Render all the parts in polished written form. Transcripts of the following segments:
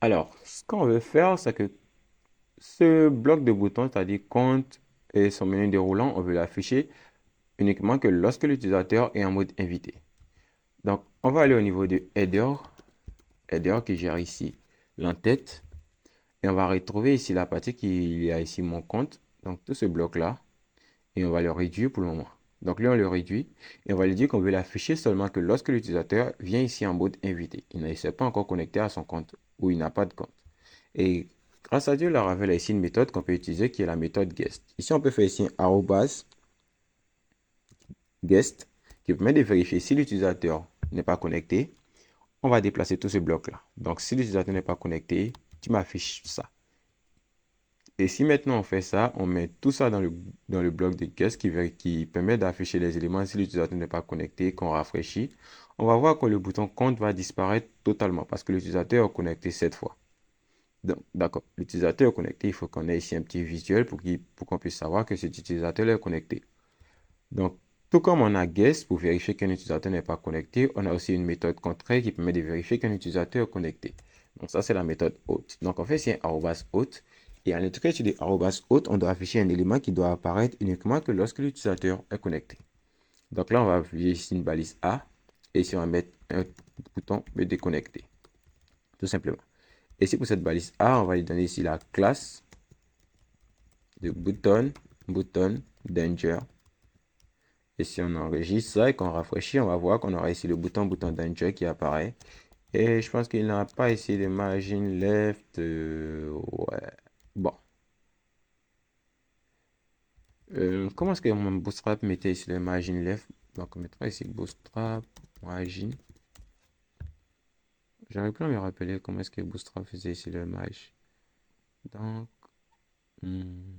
Alors, ce qu'on veut faire, c'est que ce bloc de boutons, c'est-à-dire compte et son menu déroulant, on veut l'afficher uniquement que lorsque l'utilisateur est en mode invité. Donc, on va aller au niveau de header qui gère ici l'entête. Et on va retrouver ici la partie qui y a ici mon compte. Donc, tout ce bloc-là. Et on va le réduire pour le moment. Donc, là, on le réduit. Et on va lui dire qu'on veut l'afficher seulement que lorsque l'utilisateur vient ici en mode invité. Il ne s'est pas encore connecté à son compte ou il n'a pas de compte. Et grâce à Dieu, Laravel a ici une méthode qu'on peut utiliser qui est la méthode guest. Ici, on peut faire ici un arrobas guest qui permet de vérifier si l'utilisateur n'est pas connecté. On va déplacer tout ce bloc-là. Donc, si l'utilisateur n'est pas connecté, tu m'affiches ça. Et si maintenant on fait ça, on met tout ça dans le bloc de guest qui permet d'afficher les éléments si l'utilisateur n'est pas connecté, qu'on rafraîchit, on va voir que le bouton compte va disparaître totalement parce que l'utilisateur est connecté cette fois. Donc, d'accord, l'utilisateur est connecté, il faut qu'on ait ici un petit visuel pour qu'on puisse savoir que cet utilisateur est connecté. Donc, tout comme on a guest pour vérifier qu'un utilisateur n'est pas connecté, on a aussi une méthode contraire qui permet de vérifier qu'un utilisateur est connecté. Donc, ça, c'est la méthode out. Donc, on fait ici un arrobas out. Et à l'intérieur du arrobas out, on doit afficher un élément qui doit apparaître uniquement que lorsque l'utilisateur est connecté. Donc là, on va afficher ici une balise A. Et ici, on va mettre un bouton me déconnecter. Tout simplement. Et ici, pour cette balise A, on va lui donner ici la classe de button danger. Et si on enregistre ça et qu'on rafraîchit, on va voir qu'on aura ici le bouton danger qui apparaît. Et je pense qu'il n'a pas ici de margin left. Ouais. Bon. Comment est-ce que mon bootstrap mettait ici le margin left? Donc on mettra ici bootstrap margin. J'arrive plus à me rappeler comment est-ce que bootstrap faisait ici le margin. Donc, hmm,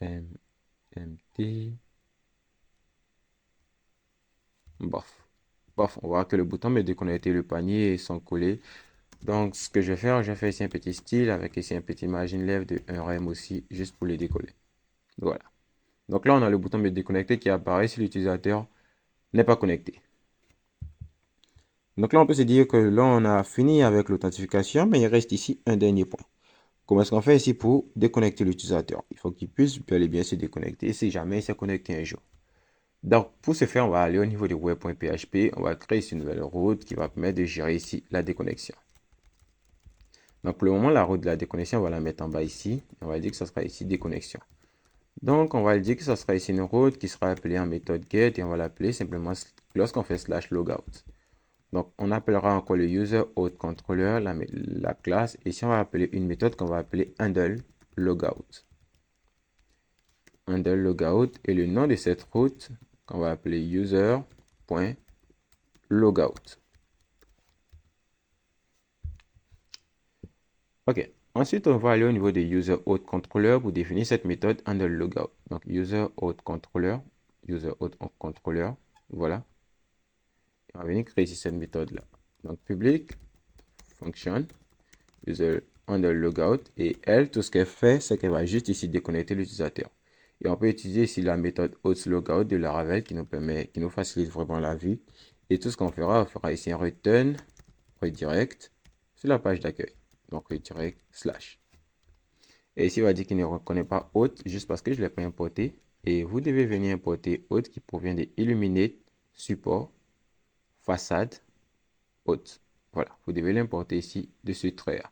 MT. Bof. Bof, on voit que le bouton me déconnecté le panier et sont collés. Donc, ce que je vais faire, je fais ici un petit style avec ici un petit margin left de 1 rem aussi, juste pour les décoller. Voilà. Donc là, on a le bouton me déconnecter qui apparaît si l'utilisateur n'est pas connecté. Donc là, on peut se dire que là, on a fini avec l'authentification, mais il reste ici un dernier point. Comment est-ce qu'on fait ici pour déconnecter l'utilisateur? Il faut qu'il puisse bel et bien se déconnecter si jamais il s'est connecté un jour. Donc, pour ce faire, on va aller au niveau du web.php. On va créer ici une nouvelle route qui va permettre de gérer ici la déconnexion. Donc, pour le moment, la route de la déconnexion, on va la mettre en bas ici. On va dire que ça sera ici déconnexion. Donc, on va dire que ça sera ici une route qui sera appelée en méthode get et on va l'appeler simplement lorsqu'on fait slash logout. Donc, on appellera encore le user auth controller, la classe. Et ici, on va appeler une méthode qu'on va appeler handle logout. Handle logout et le nom de cette route qu'on va appeler user.logout. OK. Ensuite, on va aller au niveau de user auth controller pour définir cette méthode handle logout. Donc, user auth controller, voilà. On va venir créer ici cette méthode-là. Donc, public function user handle logout et elle, tout ce qu'elle fait, c'est qu'elle va juste ici déconnecter l'utilisateur. Et on peut utiliser ici la méthode auth logout de Laravel qui nous facilite vraiment la vie. Et tout ce qu'on fera, on fera ici un return redirect sur la page d'accueil. Donc, redirect slash. Et ici, on va dire qu'il ne reconnaît pas auth juste parce que je ne l'ai pas importé. Et vous devez venir importer auth qui provient de Illuminate support façade auth. Voilà, vous devez l'importer ici de ce trait.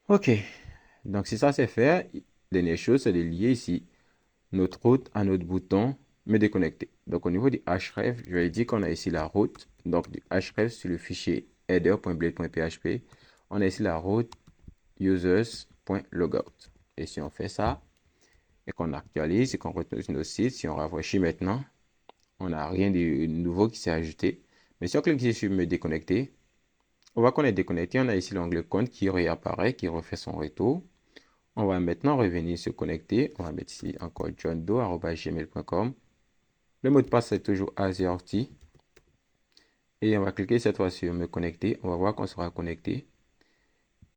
Ok, donc si ça c'est fait, dernière chose, c'est de lier ici notre route à notre bouton me déconnecter. Donc au niveau du href, je vais dire qu'on a ici la route. Donc du href sur le fichier header.blade.php, on a ici la route users.logout. Et si on fait ça, et qu'on actualise et qu'on retourne sur nos sites, si on rafraîchit maintenant, on n'a rien de nouveau qui s'est ajouté. Mais si on clique ici sur me déconnecter, on voit qu'on est déconnecté. On a ici l'onglet compte qui réapparaît, qui refait son retour. On va maintenant revenir se connecter. On va mettre ici encore johndoe@gmail.com. Le mot de passe est toujours azerty. Et on va cliquer cette fois sur me connecter. On va voir qu'on sera connecté.